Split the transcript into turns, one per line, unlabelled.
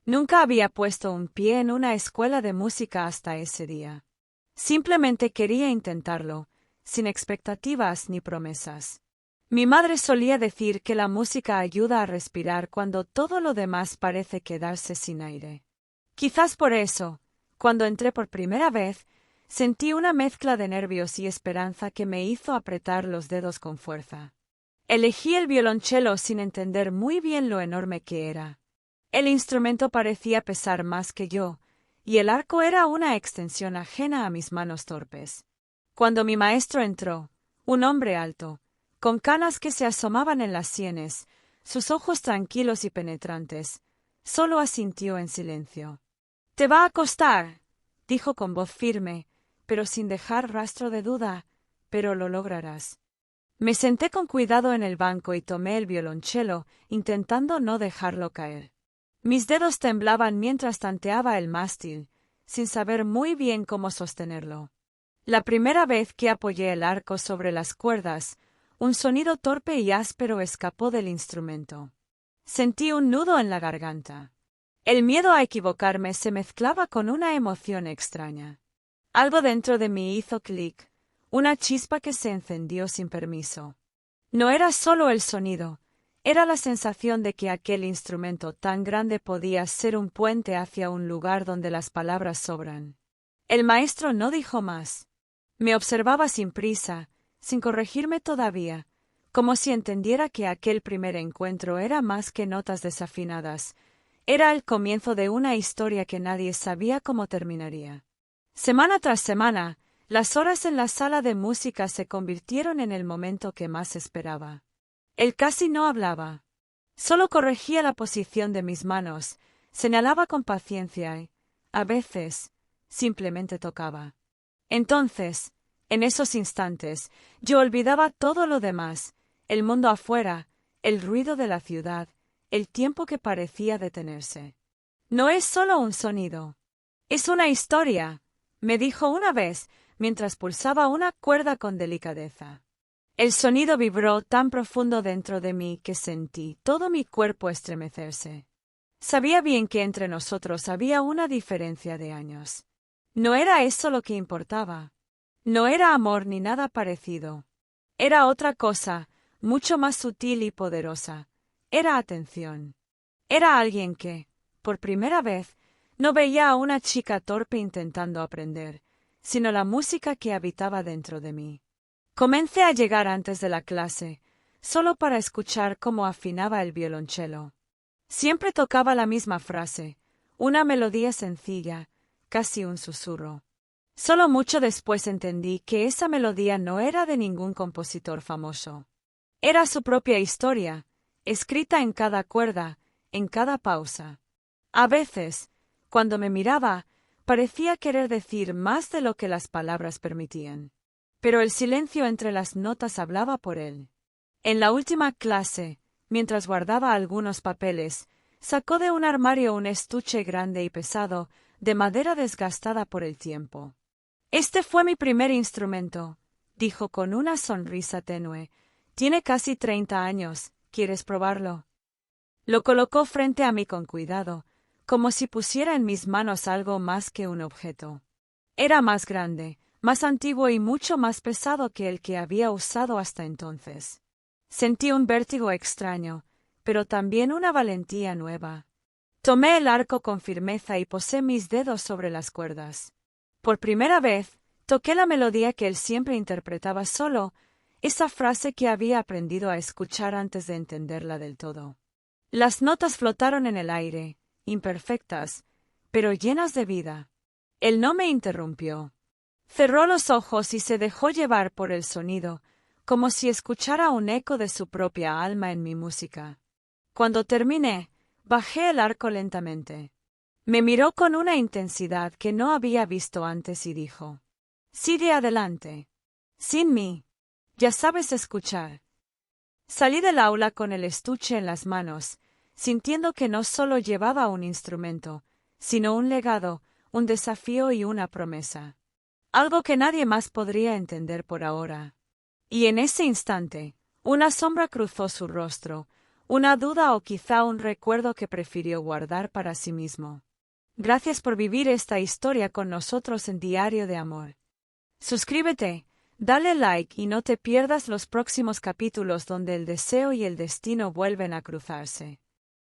Nunca había puesto un pie en una escuela de música hasta ese día. Simplemente quería intentarlo, sin expectativas ni promesas. Mi madre solía decir que la música ayuda a respirar cuando todo lo demás parece quedarse sin aire. Quizás por eso, cuando entré por primera vez, sentí una mezcla de nervios y esperanza que me hizo apretar los dedos con fuerza. Elegí el violonchelo sin entender muy bien lo enorme que era. El instrumento parecía pesar más que yo, y el arco era una extensión ajena a mis manos torpes. Cuando mi maestro entró, un hombre alto, con canas que se asomaban en las sienes, sus ojos tranquilos y penetrantes, solo asintió en silencio. «Te va a costar», dijo con voz firme, pero sin dejar rastro de duda, «pero lo lograrás». Me senté con cuidado en el banco y tomé el violonchelo, intentando no dejarlo caer. Mis dedos temblaban mientras tanteaba el mástil, sin saber muy bien cómo sostenerlo. La primera vez que apoyé el arco sobre las cuerdas, un sonido torpe y áspero escapó del instrumento. Sentí un nudo en la garganta. El miedo a equivocarme se mezclaba con una emoción extraña. Algo dentro de mí hizo clic, una chispa que se encendió sin permiso. No era solo el sonido, era la sensación de que aquel instrumento tan grande podía ser un puente hacia un lugar donde las palabras sobran. El maestro no dijo más. Me observaba sin prisa, sin corregirme todavía, como si entendiera que aquel primer encuentro era más que notas desafinadas, era el comienzo de una historia que nadie sabía cómo terminaría. Semana tras semana, las horas en la sala de música se convirtieron en el momento que más esperaba. Él casi no hablaba. Solo corregía la posición de mis manos, señalaba con paciencia y, a veces, simplemente tocaba. Entonces, en esos instantes, yo olvidaba todo lo demás, el mundo afuera, el ruido de la ciudad, el tiempo que parecía detenerse. No es solo un sonido. Es una historia, me dijo una vez, mientras pulsaba una cuerda con delicadeza. El sonido vibró tan profundo dentro de mí que sentí todo mi cuerpo estremecerse. Sabía bien que entre nosotros había una diferencia de años. No era eso lo que importaba. No era amor ni nada parecido. Era otra cosa, mucho más sutil y poderosa. Era atención. Era alguien que, por primera vez, no veía a una chica torpe intentando aprender, sino la música que habitaba dentro de mí. Comencé a llegar antes de la clase, solo para escuchar cómo afinaba el violonchelo. Siempre tocaba la misma frase, una melodía sencilla, casi un susurro. Solo mucho después entendí que esa melodía no era de ningún compositor famoso. Era su propia historia, escrita en cada cuerda, en cada pausa. A veces, cuando me miraba, parecía querer decir más de lo que las palabras permitían. Pero el silencio entre las notas hablaba por él. En la última clase, mientras guardaba algunos papeles, sacó de un armario un estuche grande y pesado, de madera desgastada por el tiempo. «Este fue mi primer instrumento», dijo con una sonrisa tenue. «Tiene casi 30 años. ¿Quieres probarlo?» Lo colocó frente a mí con cuidado, como si pusiera en mis manos algo más que un objeto. Era más grande, más antiguo y mucho más pesado que el que había usado hasta entonces. Sentí un vértigo extraño, pero también una valentía nueva. Tomé el arco con firmeza y posé mis dedos sobre las cuerdas. Por primera vez, toqué la melodía que él siempre interpretaba solo, esa frase que había aprendido a escuchar antes de entenderla del todo. Las notas flotaron en el aire, imperfectas, pero llenas de vida. Él no me interrumpió. Cerró los ojos y se dejó llevar por el sonido, como si escuchara un eco de su propia alma en mi música. Cuando terminé, bajé el arco lentamente. Me miró con una intensidad que no había visto antes y dijo: «Sigue adelante. Sin mí. Ya sabes escuchar». Salí del aula con el estuche en las manos, sintiendo que no solo llevaba un instrumento, sino un legado, un desafío y una promesa. Algo que nadie más podría entender por ahora. Y en ese instante, una sombra cruzó su rostro, una duda o quizá un recuerdo que prefirió guardar para sí mismo. Gracias por vivir esta historia con nosotros en Diario de Amor. Suscríbete, dale like y no te pierdas los próximos capítulos donde el deseo y el destino vuelven a cruzarse.